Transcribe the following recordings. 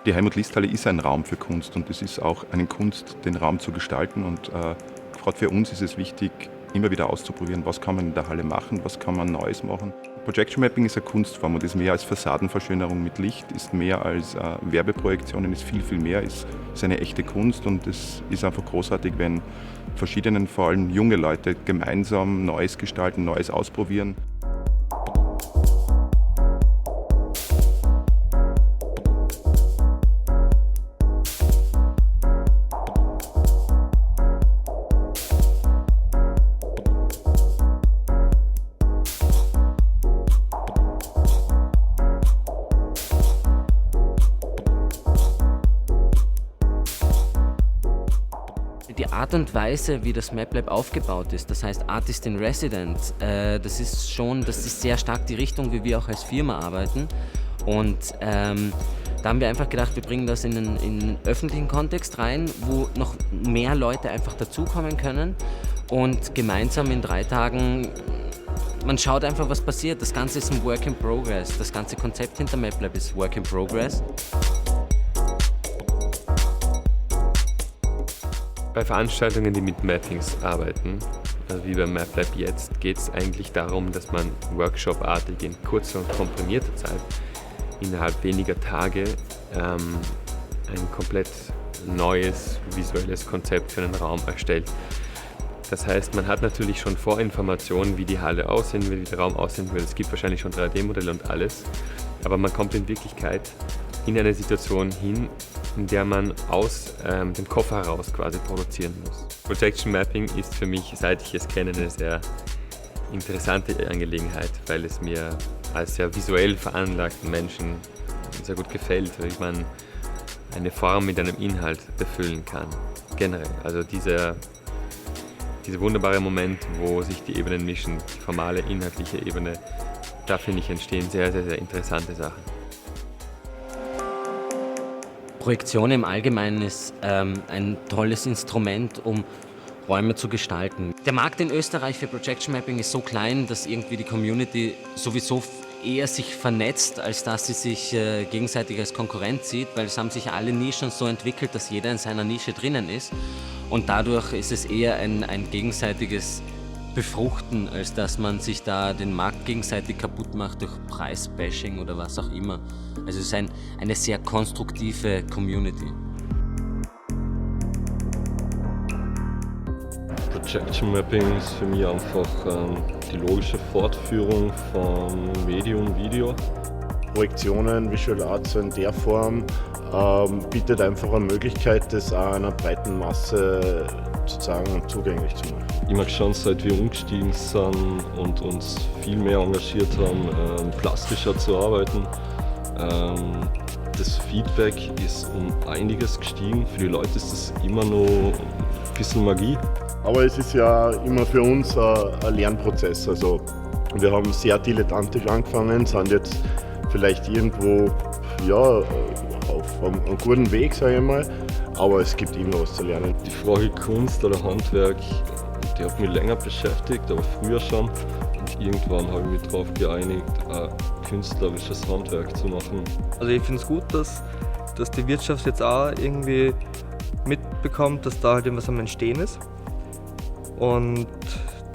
Die Helmut-List-Halle ist ein Raum für Kunst und es ist auch eine Kunst, den Raum zu gestalten. Und gerade für uns ist es wichtig, immer wieder auszuprobieren, was kann man in der Halle machen, was kann man Neues machen. Projection Mapping ist eine Kunstform und ist mehr als Fassadenverschönerung mit Licht, ist mehr als Werbeprojektionen, ist viel, viel mehr, ist eine echte Kunst und es ist einfach großartig, wenn verschiedene, vor allem junge Leute, gemeinsam Neues gestalten, Neues ausprobieren. Die Art und Weise, wie das MapLab aufgebaut ist, das heißt Artist in Residence, das ist sehr stark die Richtung, wie wir auch als Firma arbeiten. Und da haben wir einfach gedacht, wir bringen das in einen öffentlichen Kontext rein, wo noch mehr Leute einfach dazukommen können und gemeinsam in 3 Tagen, man schaut einfach, was passiert. Das Ganze ist ein Work in Progress. Das ganze Konzept hinter MapLab ist Work in Progress. Bei Veranstaltungen, die mit Mappings arbeiten, also wie beim MapLab jetzt, geht es eigentlich darum, dass man workshopartig in kurzer und komprimierter Zeit innerhalb weniger Tage ein komplett neues visuelles Konzept für einen Raum erstellt. Das heißt, man hat natürlich schon Vorinformationen, wie die Halle aussehen will, wie der Raum aussehen will. Es gibt wahrscheinlich schon 3D-Modelle und alles, aber man kommt in Wirklichkeit in eine Situation hin, in der man aus dem Kopf heraus quasi produzieren muss. Projection Mapping ist für mich, seit ich es kenne, eine sehr interessante Angelegenheit, weil es mir als sehr visuell veranlagten Menschen sehr gut gefällt, wie man eine Form mit einem Inhalt befüllen kann. Generell, also dieser wunderbare Moment, wo sich die Ebenen mischen, die formale, inhaltliche Ebene, da finde ich entstehen sehr, sehr, sehr interessante Sachen. Projektion im Allgemeinen ist ein tolles Instrument, um Räume zu gestalten. Der Markt in Österreich für Projection Mapping ist so klein, dass irgendwie die Community sowieso eher sich vernetzt, als dass sie sich gegenseitig als Konkurrent sieht, weil es haben sich alle Nischen so entwickelt, dass jeder in seiner Nische drinnen ist. Und dadurch ist es eher ein gegenseitiges Befruchten, als dass man sich da den Markt gegenseitig kaputt macht durch Preisbashing oder was auch immer. Also es ist eine sehr konstruktive Community. Projection Mapping ist für mich einfach die logische Fortführung vom Medium Video. Projektionen, Visual Arts so in der Form bietet einfach eine Möglichkeit, das auch einer breiten Masse zu zeigen und zugänglich zu machen. Ich mag schon, seit wir umgestiegen sind und uns viel mehr engagiert haben, plastischer zu arbeiten. Das Feedback ist um einiges gestiegen. Für die Leute ist das immer noch ein bisschen Magie. Aber es ist ja immer für uns ein Lernprozess. Also wir haben sehr dilettantisch angefangen, sind jetzt vielleicht irgendwo auf einem guten Weg, sage ich mal. Aber es gibt immer was zu lernen. Die Frage Kunst oder Handwerk, die hat mich länger beschäftigt, aber früher schon. Und irgendwann habe ich mich darauf geeinigt, ein künstlerisches Handwerk zu machen. Also ich finde es gut, dass die Wirtschaft jetzt auch irgendwie mitbekommt, dass da halt irgendwas am Entstehen ist. Und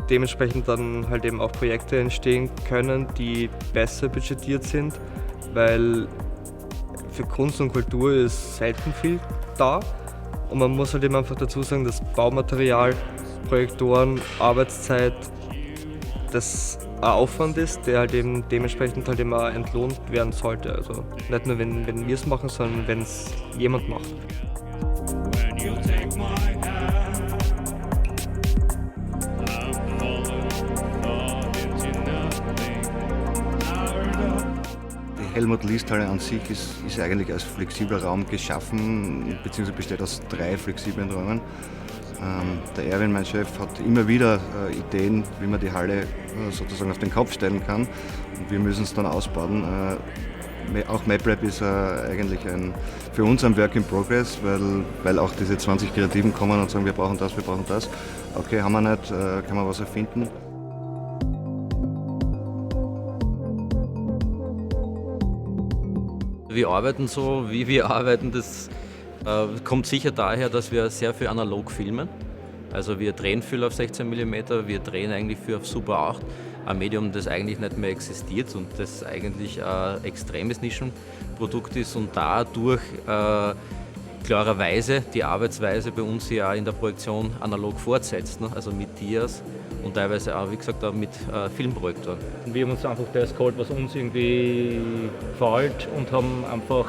dementsprechend dann halt eben auch Projekte entstehen können, die besser budgetiert sind, weil für Kunst und Kultur ist selten viel da. Und man muss halt eben einfach dazu sagen, dass Baumaterial, Projektoren, Arbeitszeit, das ein Aufwand ist, der halt eben dementsprechend halt eben auch entlohnt werden sollte. Also nicht nur wenn wir es machen, sondern wenn es jemand macht. Die Helmut-List-Halle an sich ist eigentlich als flexibler Raum geschaffen, beziehungsweise besteht aus 3 flexiblen Räumen. Der Erwin, mein Chef, hat immer wieder Ideen, wie man die Halle sozusagen auf den Kopf stellen kann. Und wir müssen es dann ausbauen. Auch MapLab ist eigentlich für uns ein Work in Progress, weil auch diese 20 Kreativen kommen und sagen, wir brauchen das, wir brauchen das. Okay, haben wir nicht, kann man was erfinden. Wir arbeiten so, wie wir arbeiten, das kommt sicher daher, dass wir sehr viel analog filmen. Also wir drehen viel auf 16 mm, wir drehen eigentlich viel auf Super 8, ein Medium, das eigentlich nicht mehr existiert und das eigentlich ein extremes Nischenprodukt ist und dadurch klarerweise die Arbeitsweise bei uns ja in der Projektion analog fortsetzt, ne? Also mit Dias und teilweise auch, wie gesagt, auch mit Filmprojektoren. Wir haben uns einfach das geholt, was uns irgendwie gefällt und haben einfach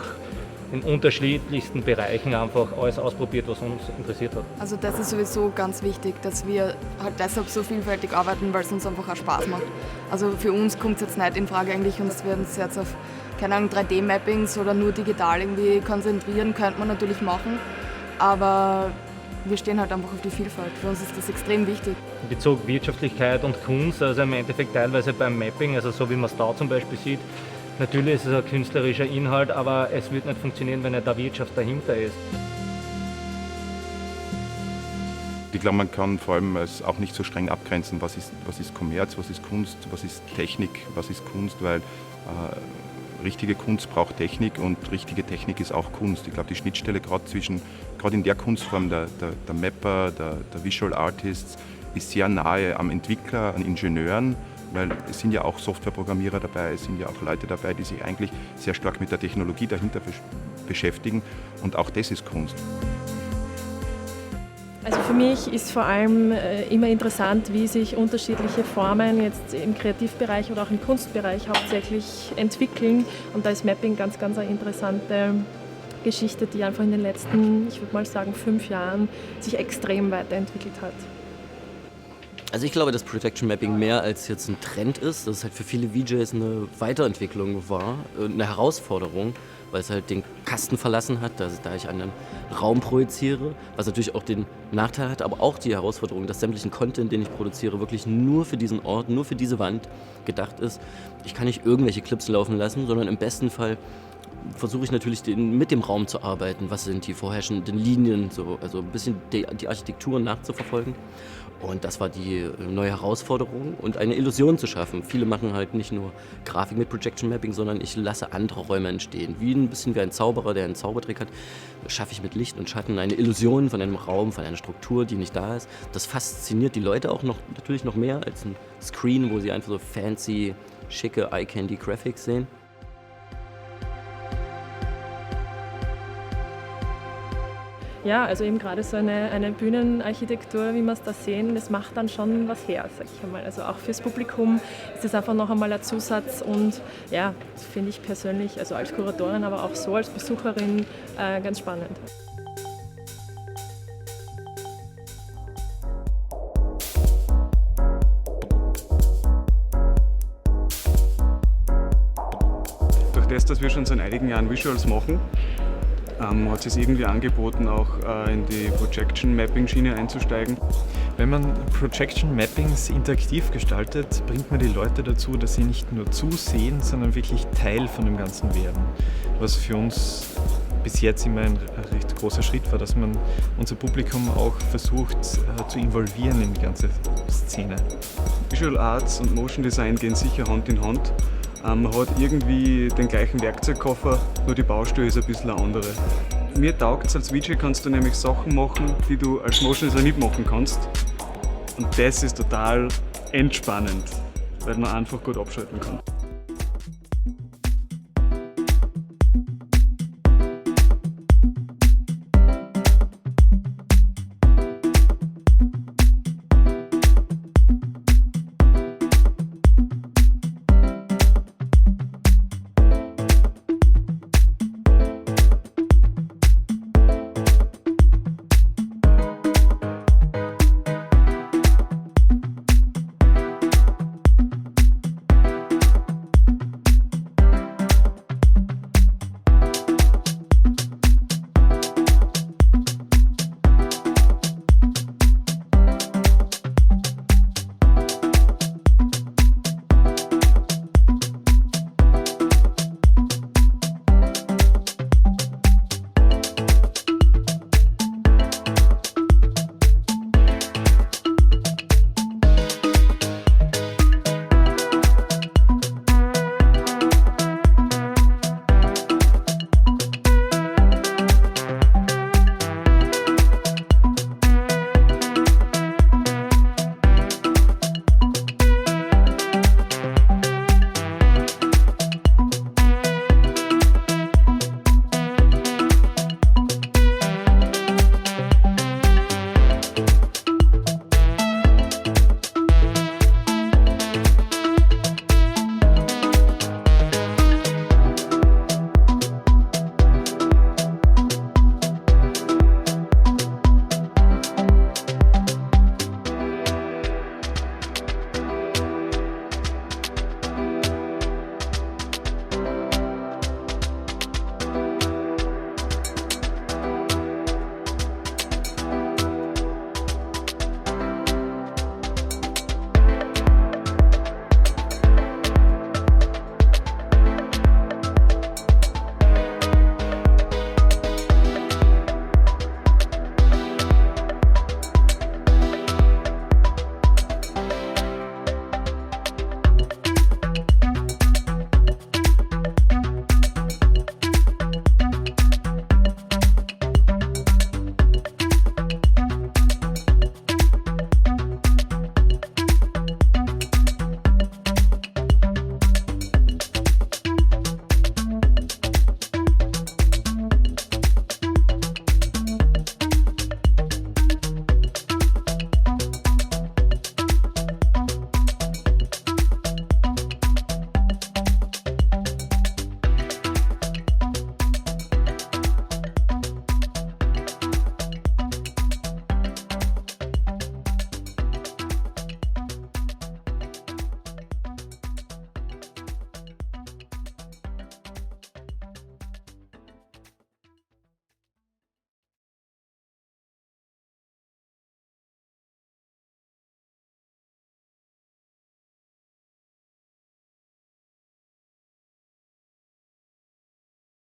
in unterschiedlichsten Bereichen einfach alles ausprobiert, was uns interessiert hat. Also das ist sowieso ganz wichtig, dass wir halt deshalb so vielfältig arbeiten, weil es uns einfach auch Spaß macht. Also für uns kommt es jetzt nicht in Frage eigentlich, und wir uns jetzt auf, keine Ahnung, 3D-Mappings oder nur digital irgendwie konzentrieren, könnte man natürlich machen, aber wir stehen halt einfach auf die Vielfalt. Für uns ist das extrem wichtig. In Bezug Wirtschaftlichkeit und Kunst, also im Endeffekt teilweise beim Mapping, also so wie man es da zum Beispiel sieht, natürlich ist es ein künstlerischer Inhalt, aber es wird nicht funktionieren, wenn nicht da Wirtschaft dahinter ist. Ich glaube, man kann vor allem es auch nicht so streng abgrenzen, was ist Kommerz, was ist Kunst, was ist Technik, was ist Kunst, weil richtige Kunst braucht Technik und richtige Technik ist auch Kunst. Ich glaube, die Schnittstelle gerade in der Kunstform der Mapper, der Visual Artists ist sehr nahe am Entwickler, an Ingenieuren, weil es sind ja auch Softwareprogrammierer dabei, es sind ja auch Leute dabei, die sich eigentlich sehr stark mit der Technologie dahinter beschäftigen und auch das ist Kunst. Also für mich ist vor allem immer interessant, wie sich unterschiedliche Formen jetzt im Kreativbereich oder auch im Kunstbereich hauptsächlich entwickeln. Und da ist Mapping ganz eine interessante Geschichte, die einfach in den letzten, ich würde mal sagen, 5 Jahren sich extrem weiterentwickelt hat. Also ich glaube, dass Projection Mapping mehr als jetzt ein Trend ist, dass es halt für viele VJs eine Weiterentwicklung war, eine Herausforderung, weil es halt den Kasten verlassen hat, da ich einen Raum projiziere, was natürlich auch den Nachteil hat, aber auch die Herausforderung, dass sämtlichen Content, den ich produziere, wirklich nur für diesen Ort, nur für diese Wand gedacht ist. Ich kann nicht irgendwelche Clips laufen lassen, sondern im besten Fall versuche ich natürlich mit dem Raum zu arbeiten, was sind die vorherrschenden Linien, also ein bisschen die Architektur nachzuverfolgen. Und das war die neue Herausforderung und eine Illusion zu schaffen. Viele machen halt nicht nur Grafik mit Projection Mapping, sondern ich lasse andere Räume entstehen. Ein bisschen wie ein Zauberer, der einen Zaubertrick hat, schaffe ich mit Licht und Schatten eine Illusion von einem Raum, von einer Struktur, die nicht da ist. Das fasziniert die Leute auch natürlich noch mehr als ein Screen, wo sie einfach so fancy, schicke Eye-Candy-Graphics sehen. Ja, also eben gerade so eine Bühnenarchitektur, wie wir es da sehen, das macht dann schon was her, sag ich einmal. Also auch fürs Publikum ist das einfach noch einmal ein Zusatz und ja, das finde ich persönlich, also als Kuratorin, aber auch so als Besucherin ganz spannend. Durch das, dass wir schon seit einigen Jahren Visuals machen, hat es irgendwie angeboten, auch in die Projection-Mapping-Schiene einzusteigen. Wenn man Projection-Mappings interaktiv gestaltet, bringt man die Leute dazu, dass sie nicht nur zusehen, sondern wirklich Teil von dem Ganzen werden. Was für uns bis jetzt immer ein recht großer Schritt war, dass man unser Publikum auch versucht zu involvieren in die ganze Szene. Visual Arts und Motion Design gehen sicher Hand in Hand. Man hat irgendwie den gleichen Werkzeugkoffer, nur die Baustelle ist ein bisschen eine andere. Mir taugt es, als VJ kannst du nämlich Sachen machen, die du als Motion Designer nicht machen kannst. Und das ist total entspannend, weil man einfach gut abschalten kann.